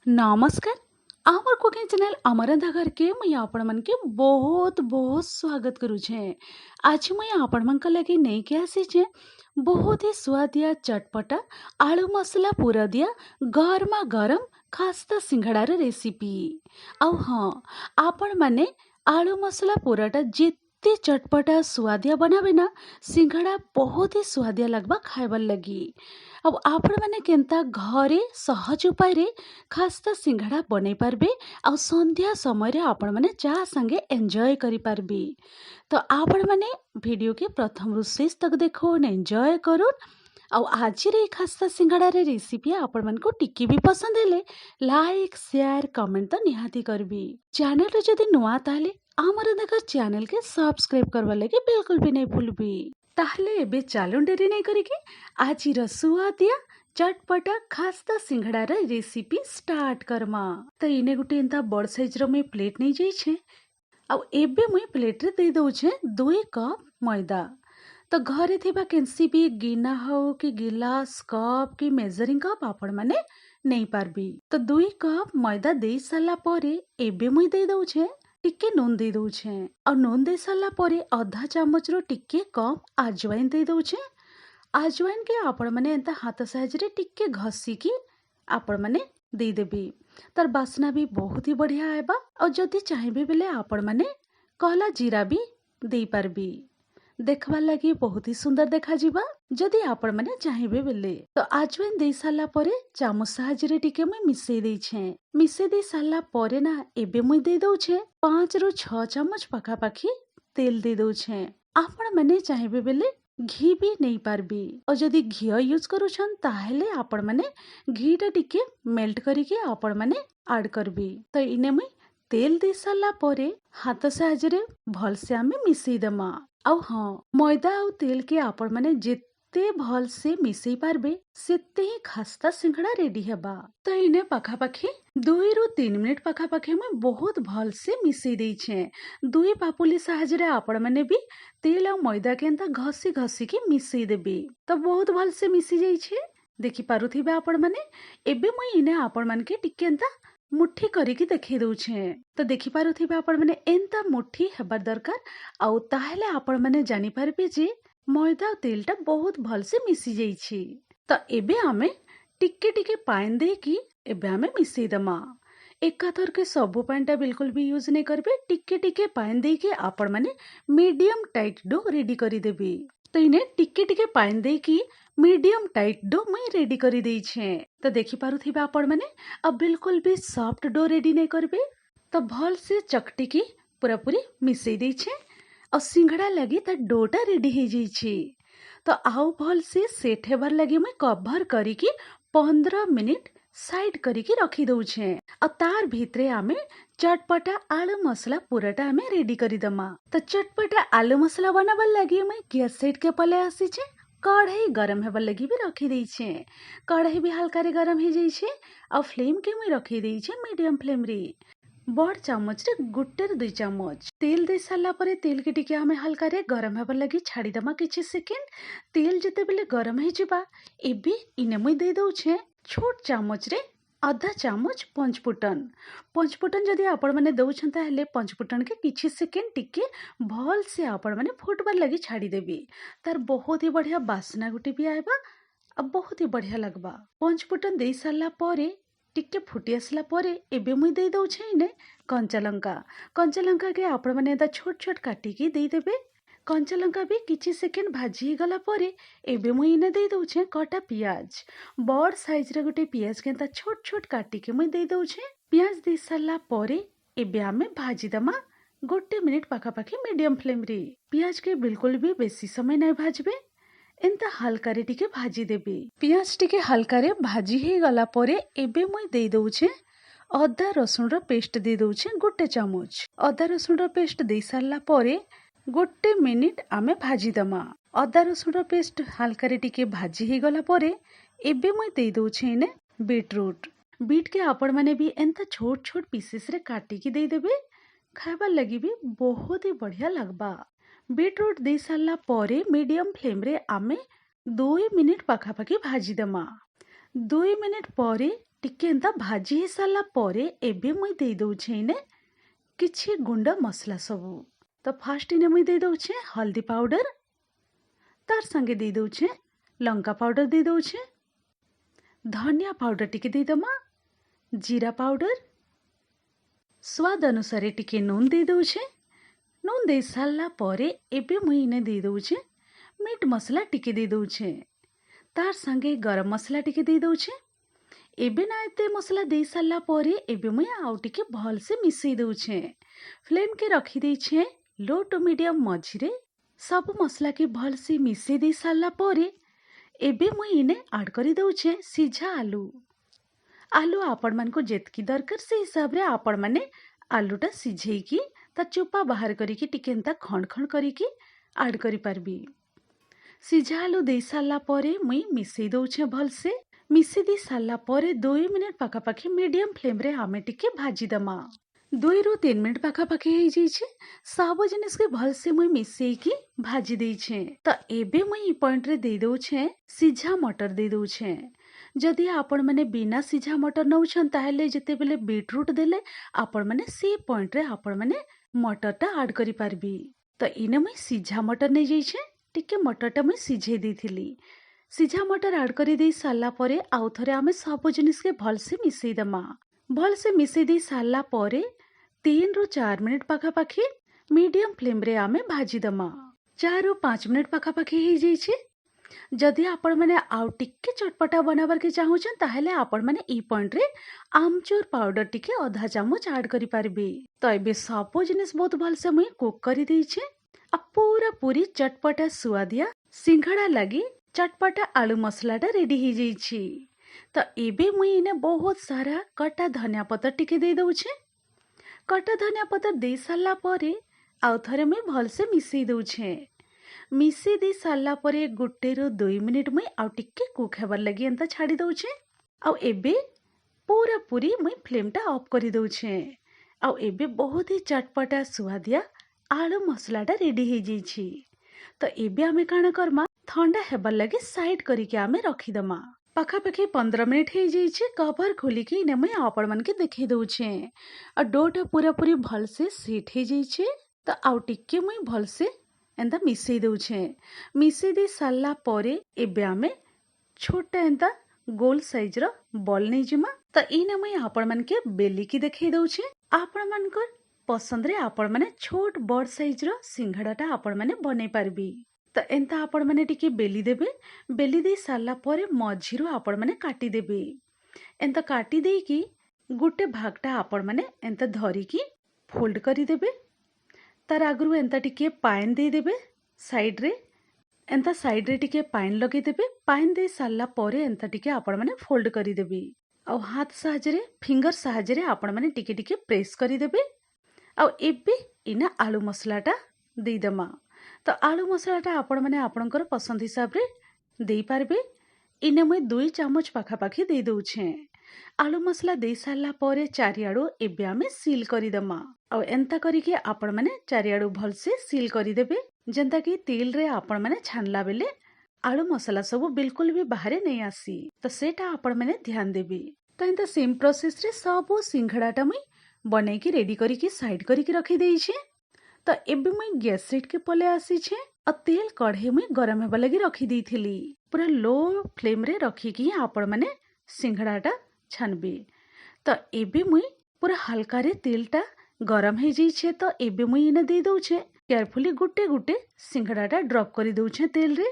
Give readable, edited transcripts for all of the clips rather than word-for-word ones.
नमस्कार। आमर cooking channel अमरंधा घर के मैं आपण मन के बहुत बहुत स्वागत करू छे। आज मैं आपण मन के लगे नहीं के आसी छे बहुत ही स्वादिया चटपटा आलू मसला पूरा दिया गरमा गरम खास्ता सिंघड़ार रेसिपी। आउ हाँ, आपण माने आलू मसला पूराटा जिते चटपटा स्वादिया बनावे ना सिंघड़ा बहुत ही स्वादिया लगबा खाइबार लगी। अब आपण माने केनता घरे सहज उपाय रे खास्ता सिंघड़ा बनै पारबे आ संध्या समय रे आपण माने चा संगे एंजॉय करि पारबे। तो आपण माने वीडियो के प्रथम रु शेष तक देखो एंजॉय करो। ଆଉ ଆଜିର ଏଇ ଖାସ୍ତା ସିଙ୍ଗଡ଼ାର ରେସିପି ଆପଣମାନଙ୍କୁ ଟିକେ ବି ପସନ୍ଦ ହେଲେ ଲାଇକ୍ ସେୟାର କମେଣ୍ଟ ତ ନିହାତି କରିବି। ଚ୍ୟାନେଲରେ ଯଦି ନୂଆ ତାହେଲେ ଆମର ଦେଖ ଚ୍ୟାନେଲକେ ସବସ୍କ୍ରାଇବ କରିବା ଲାଗି ବିଲକୁଲ ବି नहीं ଭୁଲବି। ତାହେଲେ ଏବେ ଚାଲୁ ଡେରି नहीं କରିକି ଆଜିର ସୁଆଦିଆ चटपटा खास्ता सिंघड़ार रेसिपी स्टार्ट करमा। तो इने गुटे एंता बड़ साइज रो मैं प्लेट नहीं जाइछे। आउ एबे मुई प्लेट रे दे दउछे 2 कप मैदा। तो घरे थिबा केनसी भी गिना हो कि गिलास कप कि मेजरिंग कप आपण माने नहीं पारबी। तो 2 कप मैदा दे साला परे एबे मुई दे दउछे टिके नून दे दउछे। और नून दे साला परे आधा चामच रो टिके कम अजवाइन दे दउछे। अजवाइन के आपण माने एंता हाथ साइज रे टिके घसी की आपण माने दे देबी। तार बास्ना भी बहुत ही बढ़िया आएबा। और जदि चाहिए बेले आपण माने कहला जीरा भी दे पारबी। देखवा लगी बहुत ही सुंदर देखा जीवा जदि आपण माने चाहिए बेले। तो अजवाइन दे साला परे चामच साहाय्य रे टिके मैं मिसई दे छे। मिसई दे साला परे ना एबे मुई दे दउछे 5 रु 6 चम्मच पाखा पाखी तेल दे दउछे। आपण माने चाहिए बेले घी भी नहीं पारबी। और जदि घी यूज करूछन ताहेले आपण माने घी टा टिके मेल्ट करिके आपण माने ऐड करबी। तो इने मुई तेल दे साला परे हाथ साहाय्य रे भल से आमे मिसई दमा। आउ हाँ, मैदा आउ तेल के आपण माने जिते भल से मिसई पारबे सेते ही खास्ता सिंघड़ा रेडी हेबा। तो इने पाखा पाखी 2 रु 3 मिनिट पाखा पाखी मैं बहुत भल से मिसई देई छे। 2 पापुली साहाय्य रे आपण माने भी तेल और मैदा के एंता घसी घसी की मिसई देबी। तो बहुत भल से मिसी जाई छे देखि पारुथिबे आपण माने। एबे मुई इने आपण मान के टिके एंता मुट्ठी करिकी देखै दउछे। तो देखि पारुथिबे आपण माने एंता मुट्ठी हेबार दरकार। आउ ताहेले आपण माने जानि पारबे जे मैदा और तेलटा बहुत भल से मिसी जाई छी। तो एबे आमे टिके टिके पानी देकी एबे आमे मिसई दमा। एकाथर के सबु पानीटा बिल्कुल भी यूज नहीं करबे। टिके टिके पानी देकी आपण माने मीडियम टाइट डो रेडी करी देबी। तो इने टिके टिके पानी देकी मीडियम टाइट डो मैं रेडी करी देई छे। तो देखि पारुथिबे आपण माने अब बिल्कुल भी सॉफ्ट डो रेडी नहीं करबे। तो भल से चकटी की पूरा पूरी मिसई देई छे। और सिंघड़ा लगी त डोटा रेडी हो जाई छी। तो आउ भल से सेट हेबार लगी मैं कवर करिकी 15 मिनिट साइड करिकी रखी दउछे। और तार भितरे आमे चटपटा आलू मसला पूराटा आमे रेडी करी दमा। तो चटपटा आलू मसला बनाबार लगी मैं गैस सेट के पले आसी छे। कढ़ाई गरम हेबार लगी भी रखी देई छे। कढ़ाई भी हल्का रे गरम हो जाई छे। और फ्लेम के मैं रखी देई छे मीडियम फ्लेम रे। बड़ चामच रे गुटे 2 चामच तेल दे साला परे तेल के टिके हमें हल्का रे गरम हेबार लगी छाड़ी दमा किछि सेकेंड। तेल जते बेले गरम हे जिबा एबे इने मुई दे दउछे छोट चामच रे आधा चामच पंचफुटन। पंचफुटन जदि आपण माने दउछन ताहेले पंचफुटन के किछि सेकेंड टिके भल से आपण माने फुटबार लगी छाड़ी देबी। तार बहुत ही बढ़िया बास्ना गुटे भी आएबा। अब बहुत ही बढ़िया लगबा। पंचफुटन दे साला परे टिके फुटी आसला परे एबे मुई दे दउछे इने कंचा लंका। कंचा लंका के आपण माने एदा छोट छोट काटिकी दे देबे। कंचा लंका भी किछि सेकेंड भाजी गला परे एबे मुई इने दे दउछे कटा पियाज। बड़ साइज रे गुटे पियाज के एंता छोट छोट काटिकी मुई दे दउछे। पियाज दे साला परे एबे आमे भाजी दमा 1 मिनिट पाखा पाखी मीडियम फ्लेम रे। पियाज के बिल्कुल भी बेसी समय नहीं भाजबे। एंता हल्का रे टिके भाजी देबी। पियाज टिके हल्का रे भाजी हे गला परे एबे मुई दे दउछे अदा रसुन रो पेस्ट दे दउछे 1 चामच। अदा रसुन रो पेस्ट दे साला परे 1 मिनिट आमे भाजी दमा। अदा रसुन रो पेस्ट हल्का रे टिके भाजी हे गला परे एबे मुई दे दउछे इने बीटरूट। बीट के आपण माने भी एंता छोट छोट पीसेस रे काटिकी दे देबे। खाइबार लगी भी बहुत ही बढ़िया लगबा। बीटरूट दे साला परे मीडियम फ्लेम रे आमे 2 मिनिट पाखा पाखी भाजी दमा। 2 मिनिट परे ଟିକେ ଏନ୍ତା ଭାଜି ହେଇ ସାରିଲା ପରେ ଏବେ ମୁଇଁ ଦେଇ ଦଉଛେ ଇନେ କିଛି ଗୁଣ୍ଡ ମସଲା ସବୁ। ତ ଫାଷ୍ଟ ଇନେ ମୁଇଁ ଦେଇ ଦଉଛେ ହଳଦୀ ପାଉଡର, ତାର संगे ଦେଇ ଦଉଛେ ଲଙ୍କା ପାଉଡର, ଦେଇ ଦଉଛେ ଧନିया ପାଉଡର ଟିକେ ଦେଇଦମା, जीरा पाउडर, स्वाद अनुसार टिके नून दे दउछे। नून दे सारला परे एबे मुई इने दे दउछे मीट मसला टिके दे दउछे, तार संगे गरम मसला टिके दे दउछे। एबे ना एते मसला दे सारला परे एबे मुई आउ टिके भल से मिसई दउछे। फ्लेम के रखी देछे लो टू मीडियम मझिरे। सब मसला के भल से मिसई दे सारला परे एबे मुई इने ऐड करी दउछे सिझा आलू। आलू आपण मान को जेतकी दरकार से हिसाब रे आपण माने आलूटा सिझेकी ता चोपा बाहर करिकी टिके एंता खंड खंड करिकी ऐड करी पारबी। सिझा आलू दे सारला परे मुई मिसई दउछे भल से। मिसई दे सारला परे 2 मिनिट पाखापाखी मीडियम फ्लेम रे आमे टिके भाजी दमा। 2 ରୁ 3 मिनिट पाखापाखी हेई जाइछे। सब जिनिस के भल से मुई मिसई की भाजी देइछे। त एबे मुई ई पॉइंट रे दे दउछे सिझा मटर दे दउछे। जदि आपण माने बिना सिझा मटर नउछन ताहेले जते बेले बीटरूट देले आपण माने से पॉइंट रे आपण माने मटरटा ऐड करी पारबी। त इने मुई सिझा मटर नै जाइछे। टिके मटरटा मुई सिझे देथिली। सिझा मटर ऐड करी दे सारला परे आउ थरे आमे सब जिनिस के भल से मिसई दमा। भल से मिसई दे सारला परे 3 ରୁ 4 मिनिट पाखापाखी मीडियम फ्लेम रे आमे भाजी दमा। 4 ରୁ 5 मिनिट पाखापाखी हेई जाइछे। जदि आपण माने आउ टिके चटपटा बनाबार के चाहूछन ताहेले आपण माने ई पॉइंट रे आमचूर पाउडर टिके आधा चामच ऐड करी पारबे। तो एबे सब जिनिस बहुत भल से मुई कुक करी देइछे। आ पूरा पूरी चटपटा सुआदिया सिंघाड़ा लगी चटपटा आलू मसलाटा रेडी ही जाइछि। तो एबे मुई इने बहुत सारा कटा धनिया पत्तर टिके दे दउछे। कटा धनिया पत्तर दे सारला परे आउ थरे मुई भल से मिसई दउछे। मिसई दे सारला परे 1 ରୁ 2 मिनिट मुई आउ टिके कुक हेबार लगी एंता छाड़ी दउछे। आउ एबे पूरा पूरी मुई फ्लेमटा ऑफ करी दउछे। आउ एबे बहुत ही चटपटा सुआदिया आलू मसलाटा रेडी ही जाइछि। तो एबे आमे काना करमा ठंडा हेबार लगी साइड करिके आमे रखी दमा। पाखापाखी 15 मिनिट हे जाइछि। कवर खोलिके इने मुई आपण मन के देखै दउछे। आ डोटा पूरा पूरी भल से सेट हे जाइछि। तो आउ टिके मुई भल से एंता मिसई दउछे। मिसई दे सारला परे एबे आमे छोटा एंता गोल साइज रो बॉल नै जिमा। त इने मुई आपण मन के बेली की देखै दउछे। आपण मन को पसंद रे आपण माने छोट बड़ साइज रो सिंघाड़ाटा आपण माने बनै पारबी। त एंता आपण माने टिके बेली देबे। बेली दे सारला परे मझिरो आपण माने काटी देबे। एंता काटी देकी गुटे भागटा आपण माने एंता धरिकी फोल्ड करी देबे। तार आगरू एंता टिके पाइन दे देबे साइड रे। एंता साइड रे टिके पाइन लगे देबे। पाइन दे सारला परे एंता टिके आपण माने फोल्ड करी देबे। आ हाथ साहाय्य रे फिंगर साहाय्य रे आपण माने टिके टिके प्रेस करी देबे। आ एबे इना आलू मसलाटा दे दमा। तो आलू मसलाटा आपण माने आपणकर पसंद हिसाब रे देई पारबे। इने मुई 2 चामच पाखापाखी दे दउछे। आलू मसला दे सारला परे चारियाडू एबे आमे सील करी दमा। आ एंता करिके आपण माने चारियाडू भल से सील करी देबे। जेंता कि तेल रे आपण माने छानला बेले आलू मसला सब बिल्कुल भी बाहरे नहीं आसी। तो सेटा आपण माने ध्यान देबे। तो एंता सेम प्रोसेस रे सब सिंघाड़ाटा मुई बनै की रेडी करिके साइड करिके रखी देइछे। तो एबे मुई गैस सेट के पले आसी छे। आ तेल कढ़े मुई गरम हेबा लगी रखी देइथिली। पूरा लो फ्लेम रे रखिकी आपण माने सिंघाड़ाटा छानबे। तो एबे मुई पूरा हल्का रे तेलटा गरम हे जाइछे। तो एबे मुई इने दे दउछे केयरफुली गुटे गुटे सिंघाड़ाटा ड्रॉप करी दउछे तेल रे।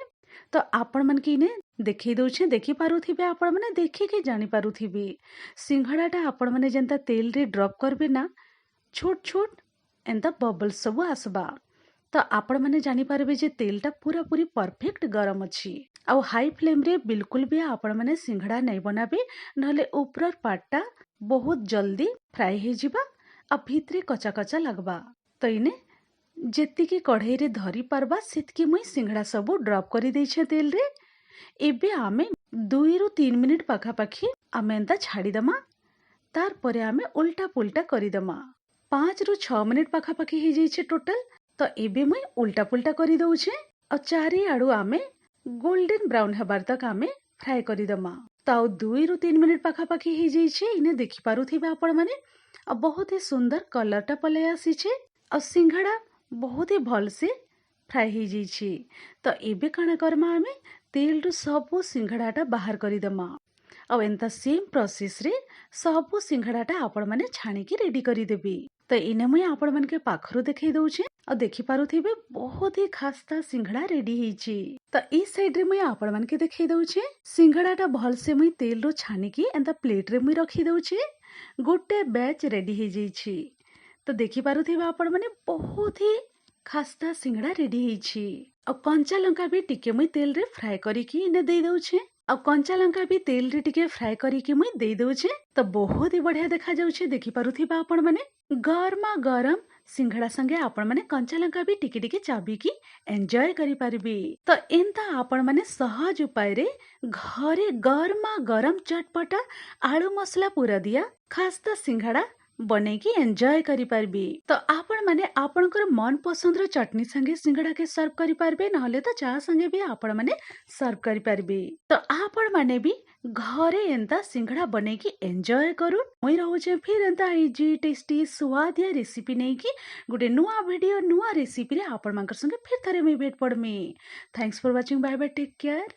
तो आपण मन के इने देखै दउछे। देखि पारुथिबे आपण माने देखिके जानि पारुथिबे। सिंघाड़ाटा आपण माने जेंता तेल रे ड्रॉप करबे ना छोट छोट एंता बबल सब आसबा। तो आपण माने जानि पारबे जे तेलटा पूरा पूरी परफेक्ट गरम अछि। आउ हाई फ्लेम रे बिल्कुल भी आपण माने सिंघाड़ा नहीं बनाबे नहले ऊपर पार्टटा बहुत जल्दी फ्राई हे जिबा आ भितरे कच्चा कच्चा लगबा। तो इने जेतिकी कढ़ाई रे धरी पारबा सेतकी मुई सिंघाड़ा सब ड्रॉप करी देइछे तेल रे। एबे आमे 2 ରୁ 3 मिनिट पाखापाखी आमे एंता छाड़ी दमा। तार परे आमे उल्टा पुल्टा करी दमा। 5 ରୁ 6 मिनिट पाखापाखी हे जाइछे टोटल। तो एबे मुई उल्टा पुल्टा करी दउछे। आ चारियाडू आमे गोल्डन ब्राउन हेबार तक आमे फ्राई करी दमा। ତ ଆଉ 2 ରୁ 3 ମିନିଟ୍ ପାଖାପାଖି ହେଇଯାଇଛି। ଇନେ ଦେଖିପାରୁଥିବେ ଆପଣମାନେ ଆଉ ବହୁତ ହି ସୁନ୍ଦର କଲରଟା ପଳେଇ ଆସିଛି ଆଉ ସିଙ୍ଗଡ଼ା ବହୁତ ହି ଭଲସେ ଫ୍ରାଏ ହେଇଯାଇଛି। ତ ଏବେ କାଣା କର୍ମା ଆମେ ତେଲରୁ ସବୁ ସିଙ୍ଗଡ଼ାଟା ବାହାର କରିଦେମା ଆଉ ଏନ୍ତା ସେମ୍ ପ୍ରୋସେସ୍ରେ ସବୁ ସିଙ୍ଗଡ଼ାଟା ଆପଣମାନେ ଛାଣିକି ରେଡ଼ି କରିଦେବି। ତ ଇନେ ମୁଇଁ ଆପଣମାନକେ ପାଖରୁ ଦେଖେଇ ଦଉଛେ ଆଉ ଦେଖିପାରୁଥିବେ ବହୁତ ହି ଖାସ୍ତା ସିଙ୍ଗଡ଼ା ରେଡ଼ି ହେଇଛି। ତ ଇ ସାଇଡ୍ରେ ମୁଇଁ ଆପଣମାନକେ ଦେଖେଇ ଦଉଛେ ସିଙ୍ଗଡ଼ାଟା ଭଲସେ ମୁଇଁ ତେଲରୁ ଛାଣିକି ଏନ୍ତା ପ୍ଲେଟ୍ରେ ମୁଇଁ ରଖି ଦଉଛେ। ଗୋଟେ ବ୍ୟାଚ୍ ରେଡ଼ି ହେଇଯାଇଛି। ତ ଦେଖିପାରୁଥିବେ ଆପଣମାନେ ବହୁତ ହି ଖାସ୍ତା ସିଙ୍ଗଡ଼ା ରେଡ଼ି ହେଇଛି। ଆଉ କଞ୍ଚା ଲଙ୍କା ବି ଟିକେ ମୁଇଁ ତେଲରେ ଫ୍ରାଏ କରିକି ଇନେ ଦେଇ ଦଉଛେ ଆଉ କଞ୍ଚା ଲଙ୍କା ବି ତେଲରେ ଟିକେ ଫ୍ରାଏ କରିକି ମୁଇଁ ଦେଇ ଦଉଛେ। ତ ବହୁତ ହି ବଢିଆ ଦେଖାଯାଉଛି ଦେଖିପାରୁଥିବା ଆପଣମାନେ ଗରମା ଗରମ ସିଙ୍ଗଡ଼ା ସାଙ୍ଗେ ଆପଣମାନେ କଞ୍ଚା ଲଙ୍କା ବି ଟିକେ ଟିକେ ଚାବିକି ଏନ୍ଜୟ କରିପାରିବେ। ତ ଏନ୍ତା ଆପଣମାନେ ସହଜ ଉପାୟରେ ଘରେ ଗରମା ଗରମ ଚଟପଟା ଆଳୁ ମସଲା ପୁର ଦିଆ ଖାସ୍ତା ସିଙ୍ଗଡ଼ା ବନେଇକି ଏନ୍ଜୟ କରିପାରିବେ। ତ ଆପଣମାନେ ଆପଣଙ୍କର ମନ ପସନ୍ଦର ଚଟନି ସାଙ୍ଗେ ସିଙ୍ଗଡ଼ାକେ ସର୍ଭ କରିପାରିବେ ନହେଲେ ତ ଚା ସାଙ୍ଗେ ବି ଆପଣମାନେ ସର୍ଭ କରିପାରିବେ। ତ ଆପଣମାନେ ବି ଘରେ ଏନ୍ତା ସିଙ୍ଗଡ଼ା ବନେଇକି ଏନ୍ଜୟ କରୁନ୍। ମୁଇଁ ରହୁଛେ ଫିର୍ ଏନ୍ତା ଇଜି ଟେଷ୍ଟି ସୁଆଦିଆ ରେସିପି ନେଇକି ଗୋଟେ ନୂଆ ଭିଡ଼ିଓ ନୂଆ ରେସିପିରେ ଆପଣମାନଙ୍କର ସଙ୍ଗେ ଫିର୍ ଥରେ ମୁଇଁ ଭେଟ ପଡ଼ମି। Thanks for watching. Bye bye, take care.